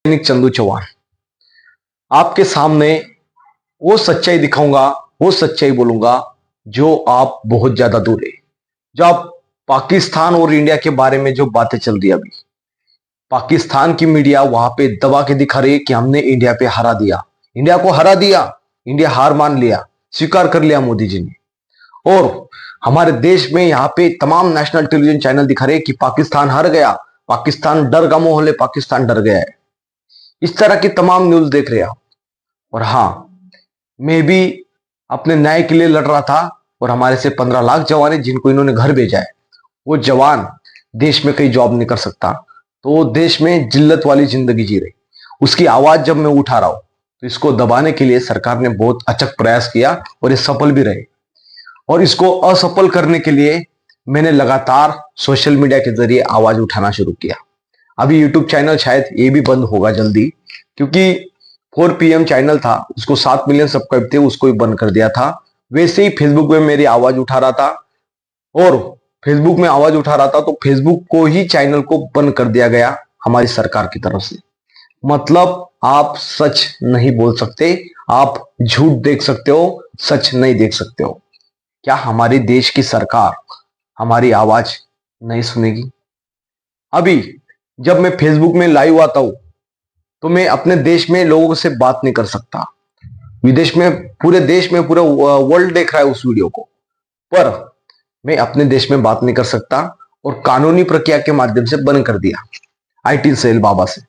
सैनिक चंदू चौहान आपके सामने वो सच्चाई दिखाऊंगा, वो सच्चाई बोलूंगा जो आप बहुत ज्यादा दूर है। जो आप पाकिस्तान और इंडिया के बारे में जो बातें चल रही है अभी, पाकिस्तान की मीडिया वहां पे दबा के दिखा रही है कि हमने इंडिया पे हरा दिया, इंडिया को हरा दिया, इंडिया हार मान लिया, स्वीकार कर लिया मोदी जी ने। और हमारे देश में यहाँ पे तमाम नेशनल टेलीविजन चैनल दिखा रहे हैं कि पाकिस्तान हार गया, पाकिस्तान डर का माहौल है, पाकिस्तान डर गया है। इस तरह की तमाम न्यूज देख रहे हैं आप। और हाँ, मैं भी अपने न्याय के लिए लड़ रहा था और हमारे से 15 लाख जवान है जिनको इन्होंने घर भेजा है। वो जवान देश में कहीं जॉब नहीं कर सकता, तो वो देश में जिल्लत वाली जिंदगी जी रही। उसकी आवाज जब मैं उठा रहा हूं तो इसको दबाने के लिए सरकार ने बहुत अचक प्रयास किया और ये सफल भी रहे। और इसको असफल करने के लिए मैंने लगातार सोशल मीडिया के जरिए आवाज उठाना शुरू किया। अभी यूट्यूब चैनल शायद ये भी बंद होगा जल्दी, क्योंकि 4 PM चैनल था, उसको 7 मिलियन सब्सक्राइब थे, उसको भी बंद कर दिया था। वैसे ही फेसबुक में मेरी आवाज उठा रहा था और फेसबुक में आवाज उठा रहा था तो फेसबुक को ही चैनल को बंद कर दिया गया हमारी सरकार की तरफ से। मतलब आप सच नहीं बोल सकते, आप झूठ देख सकते हो, सच नहीं देख सकते हो। क्या हमारे देश की सरकार हमारी आवाज नहीं सुनेगी? अभी जब मैं फेसबुक में लाइव आता हूं तो मैं अपने देश में लोगों से बात नहीं कर सकता। विदेश में, पूरे देश में, पूरा वर्ल्ड देख रहा है उस वीडियो को, पर मैं अपने देश में बात नहीं कर सकता और कानूनी प्रक्रिया के माध्यम से बंद कर दिया आईटी सेल बाबा से।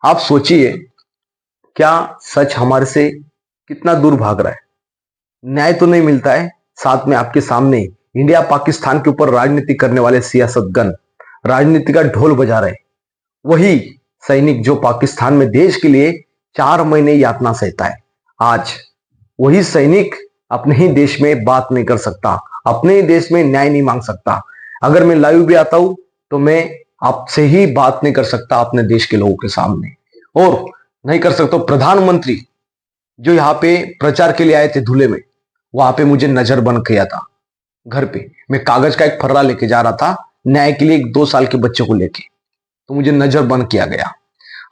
आप सोचिए, क्या सच हमारे से कितना दूर भाग रहा है? न्याय तो नहीं मिलता है, साथ में आपके सामने इंडिया पाकिस्तान के ऊपर राजनीति करने वाले सियासतगन राजनीति का ढोल बजा रहे। वही सैनिक जो पाकिस्तान में देश के लिए 4 महीने यातना सहता है, आज वही सैनिक अपने ही देश में बात नहीं कर सकता, अपने ही देश में न्याय नहीं मांग सकता। अगर मैं लाइव भी आता हूं तो मैं आपसे ही बात नहीं कर सकता अपने देश के लोगों के सामने, और नहीं कर सकता। प्रधानमंत्री जो यहाँ पे प्रचार के लिए आए थे धुले में, वहां पे मुझे नजरबंद किया था। घर पे मैं कागज का एक फर्रा लेके जा रहा था न्याय के लिए, एक 2 साल के बच्चे को लेके, तो मुझे नजरबंद किया गया।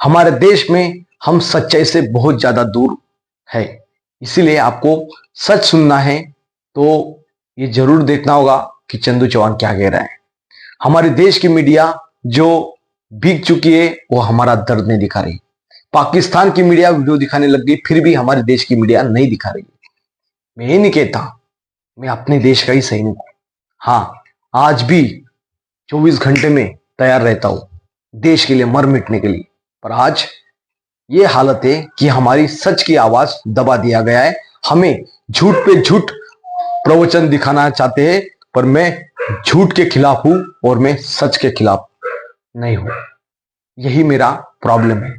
हमारे देश में हम सच्चाई से बहुत ज्यादा दूर है, इसीलिए आपको सच सुनना है तो ये जरूर देखना होगा कि चंदू चौहान क्या कह रहा है। हमारे देश की मीडिया जो भीग चुकी है वो हमारा दर्द नहीं दिखा रही। पाकिस्तान की मीडिया वीडियो दिखाने लग गई, फिर भी हमारे देश की मीडिया नहीं दिखा रही। मैं ये नहीं कहता, मैं अपने देश का ही सैनिक हूं। हाँ, आज भी 24 घंटे में तैयार रहता हूं देश के लिए मर मिटने के लिए, पर आज ये हालत है कि हमारी सच की आवाज दबा दिया गया है। हमें झूठ पे झूठ प्रवचन दिखाना चाहते हैं, पर मैं झूठ के खिलाफ हूं और मैं सच के खिलाफ नहीं हूं। यही मेरा प्रॉब्लम है।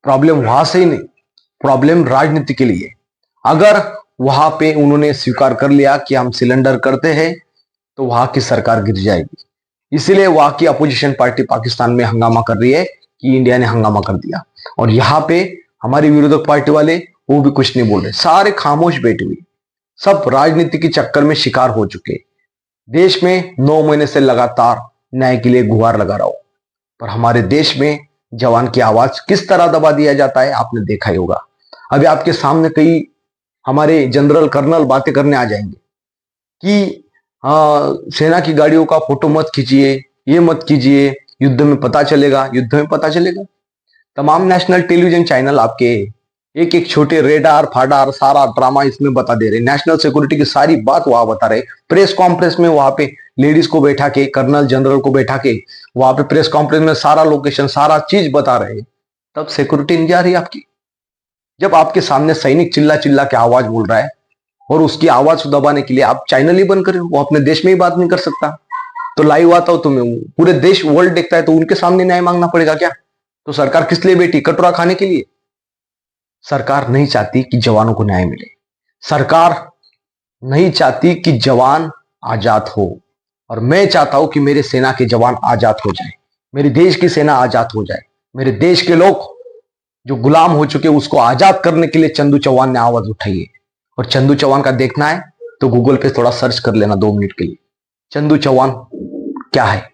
प्रॉब्लम वहां से ही नहीं, प्रॉब्लम राजनीति के लिए। अगर वहां पे उन्होंने स्वीकार कर लिया कि हम सिलेंडर करते हैं तो वहां की सरकार गिर जाएगी। इसीलिए वहां की अपोजिशन पार्टी पाकिस्तान में हंगामा कर रही है कि इंडिया ने हंगामा कर दिया, और यहाँ पे हमारी विरोधक पार्टी वाले वो भी कुछ नहीं बोल रहे, सारे खामोश बैठे हुए, सब राजनीति के चक्कर में शिकार हो चुके। देश में 9 महीने से लगातार न्याय के लिए गुहार लगा रहा हूं, पर हमारे देश में जवान की आवाज किस तरह दबा दिया जाता है आपने देखा ही होगा। अभी आपके सामने कई हमारे जनरल कर्नल बातें करने आ जाएंगे कि सेना की गाड़ियों का फोटो मत खींचिए, ये मत कीजिए, युद्ध में पता चलेगा, युद्ध में पता चलेगा। तमाम नेशनल टेलीविजन चैनल आपके एक एक छोटे रेडार फाडार सारा ड्रामा इसमें बता दे रहे, नेशनल सिक्योरिटी की सारी बात वहां बता रहे। प्रेस कॉन्फ्रेंस में वहां पे लेडीज को बैठा के, कर्नल जनरल को बैठा के वहां पे प्रेस कॉन्फ्रेंस में सारा लोकेशन सारा चीज बता रहे, तब सिक्योरिटी नहीं जा रही आपकी। जब आपके सामने सैनिक चिल्ला चिल्ला के आवाज बोल रहा है और उसकी आवाज को दबाने के लिए आप चैनल ही बंद करें, वो अपने देश में ही बात नहीं कर सकता। तो लाइव आता हूं तो मैं, पूरे देश वर्ल्ड देखता है, तो उनके सामने न्याय मांगना पड़ेगा क्या? तो सरकार किस लिए बैठी? कटोरा खाने के लिए? सरकार नहीं चाहती कि जवानों को न्याय मिले, सरकार नहीं चाहती कि जवान आजाद हो, और मैं चाहता हूं कि मेरे सेना के जवान आजाद हो जाए, मेरे देश की सेना आजाद हो जाए, मेरे देश के लोग जो गुलाम हो चुके उसको आजाद करने के लिए चंदू चौहान ने आवाज उठाई है। और चंदू चौहान का देखना है तो गूगल पे थोड़ा सर्च कर लेना 2 मिनट के लिए, चंदू चौहान क्या है।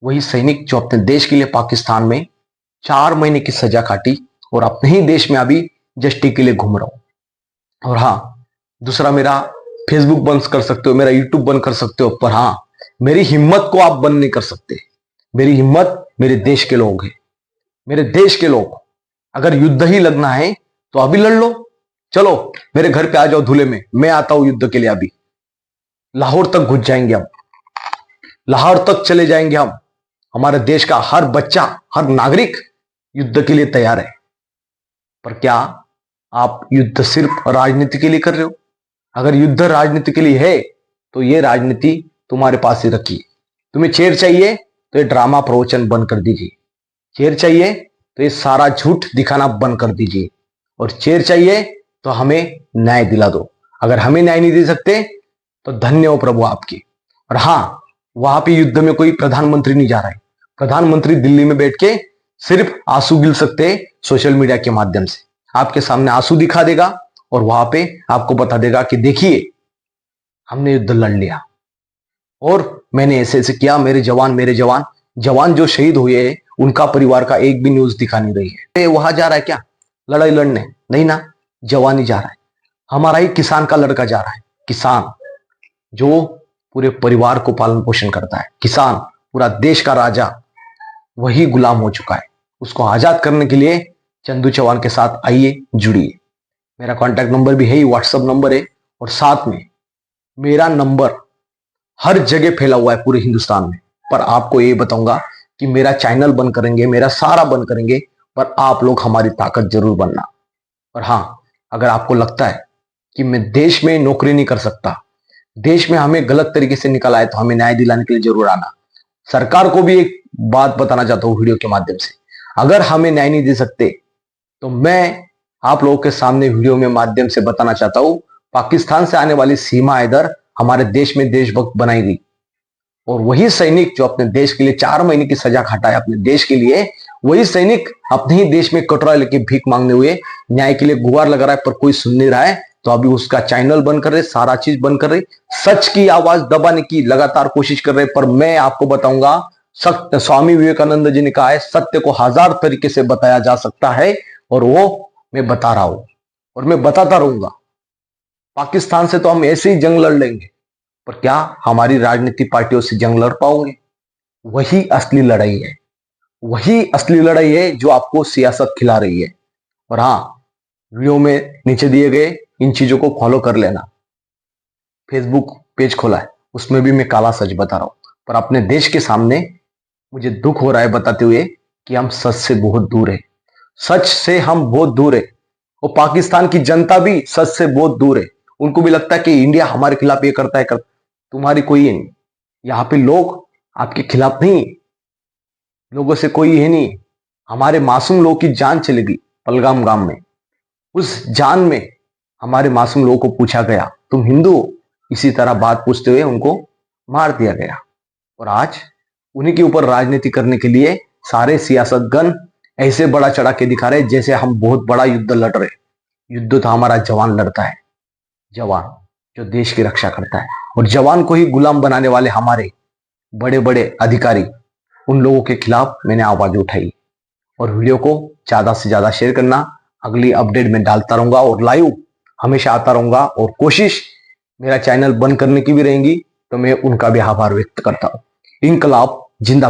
वही सैनिक जो अपने देश के लिए पाकिस्तान में 4 महीने की सजा काटी, और अपने ही देश में अभी जस्टी के लिए घूम रहा हूं। और हाँ, दूसरा, मेरा फेसबुक बंद कर सकते हो, मेरा यूट्यूब बंद कर सकते हो, पर हाँ, मेरी हिम्मत को आप बंद नहीं कर सकते। मेरी हिम्मत मेरे देश के लोग हैं, मेरे देश के लोग। अगर युद्ध ही लगना है तो अभी लड़ लो, चलो मेरे घर पे आ जाओ धुले में, मैं आता हूं युद्ध के लिए। अभी लाहौर तक घुस जाएंगे हम, लाहौर तक चले जाएंगे हम। हमारे देश का हर बच्चा, हर नागरिक युद्ध के लिए तैयार है। पर क्या आप युद्ध सिर्फ राजनीति के लिए कर रहे हो? अगर युद्ध राजनीति के लिए है तो ये राजनीति तुम्हारे पास ही रखिए। तुम्हें चेयर चाहिए तो ये ड्रामा प्रवचन बंद कर दीजिए, चेयर चाहिए तो ये सारा झूठ दिखाना बंद कर दीजिए, और चेयर चाहिए तो हमें न्याय दिला दो। अगर हमें न्याय नहीं दे सकते तो धन्य हो प्रभु आपकी। और हाँ, वहां पे युद्ध में कोई प्रधानमंत्री नहीं जा रहा है। प्रधानमंत्री दिल्ली में बैठ के सिर्फ आंसू गिल सकते हैं सोशल मीडिया के माध्यम से। आपके सामने आंसू दिखा देगा और वहां पे आपको बता देगा कि देखिए हमने युद्ध लड़ लिया और मैंने ऐसे ऐसे किया। मेरे जवान जवान जो शहीद हुए हैं उनका परिवार का एक भी न्यूज दिखा नहीं रही है। वहां जा रहा है क्या लड़ाई लड़ने? नहीं ना, जवान ही जा रहा है। हमारा ही किसान का लड़का जा रहा है, किसान जो पूरे परिवार को पालन पोषण करता है, किसान पूरा देश का राजा, वही गुलाम हो चुका है। उसको आजाद करने के लिए चंदू चौहान के साथ आइए, जुड़िए। मेरा कॉन्टैक्ट नंबर भी है ही, व्हाट्सएप नंबर है, और साथ में मेरा नंबर हर जगह फैला हुआ है पूरे हिंदुस्तान में। पर आपको ये बताऊंगा कि मेरा चैनल बंद करेंगे, मेरा सारा बंद करेंगे, पर आप लोग हमारी ताकत जरूर बनना। और हाँ, अगर आपको लगता है कि मैं देश में नौकरी नहीं कर सकता, देश में हमें गलत तरीके से निकाला है, तो हमें न्याय दिलाने के लिए जरूर आना। सरकार को भी एक बात बताना चाहता हूं वीडियो के माध्यम से, अगर हमें न्याय नहीं दे सकते तो मैं आप लोगों के सामने वीडियो में माध्यम से बताना चाहता हूं, पाकिस्तान से आने वाली सीमा इधर हमारे देश में देशभक्त बनाई गई, और वही सैनिक जो अपने देश के लिए 4 महीने की सजा खाटा है अपने देश के लिए, वही सैनिक अपने ही देश में कटोरा लेके भीख मांगने हुए न्याय के लिए गुहार लगा रहा है, पर कोई सुन नहीं रहा है। तो अभी उसका चैनल बंद कर रहे, सारा चीज बंद कर रहे, सच की आवाज दबाने की लगातार कोशिश कर रहे। पर मैं आपको बताऊंगा, सत्य, स्वामी विवेकानंद जी ने कहा है, सत्य को 1000 तरीके से बताया जा सकता है, और वो मैं बता रहा हूं और मैं बताता रहूंगा। पाकिस्तान से तो हम ऐसे ही जंग लड़ लेंगे, पर क्या हमारी राजनीतिक पार्टियों से जंग लड़ पाओगे? वही असली लड़ाई है, वही असली लड़ाई है जो आपको सियासत खिला रही है। और हाँ, वीडियो में नीचे दिए गए इन चीजों को फॉलो कर लेना। फेसबुक पेज खोला है, उसमें भी मैं काला सच बता रहा हूं, पर अपने देश के सामने मुझे दुख हो रहा है बताते हुए कि हम सच से बहुत दूर है, सच से हम बहुत दूर है। और पाकिस्तान की जनता भी सच से बहुत दूर है। उनको भी लगता है कि इंडिया हमारे खिलाफ ये करता है, तुम्हारी कोई है नहीं। यहाँ पे लोग आपके खिलाफ नहीं, लोगों से कोई है नहीं। हमारे मासूम लोगों की जान चली गई पलगाम गांव में, उस जान में हमारे मासूम लोगों को पूछा गया तुम हिंदू हो, इसी तरह बात पूछते हुए उनको मार दिया गया। और आज उन्हीं के ऊपर राजनीति करने के लिए सारे सियासतगण ऐसे बड़ा चढ़ा के दिखा रहे जैसे हम बहुत बड़ा युद्ध लड़ रहे। युद्ध तो हमारा जवान लड़ता है, जवान जो देश की रक्षा करता है। और जवान को ही गुलाम बनाने वाले हमारे बड़े बड़े अधिकारी, उन लोगों के खिलाफ मैंने आवाज उठाई। और वीडियो को ज्यादा से ज्यादा शेयर करना। अगली अपडेट में डालता रहूंगा और लाइव हमेशा आता रहूंगा, और कोशिश मेरा चैनल बंद करने की भी रहेंगी तो मैं उनका भी आभार व्यक्त करता हूं। इनकलाब जिंदाबाद।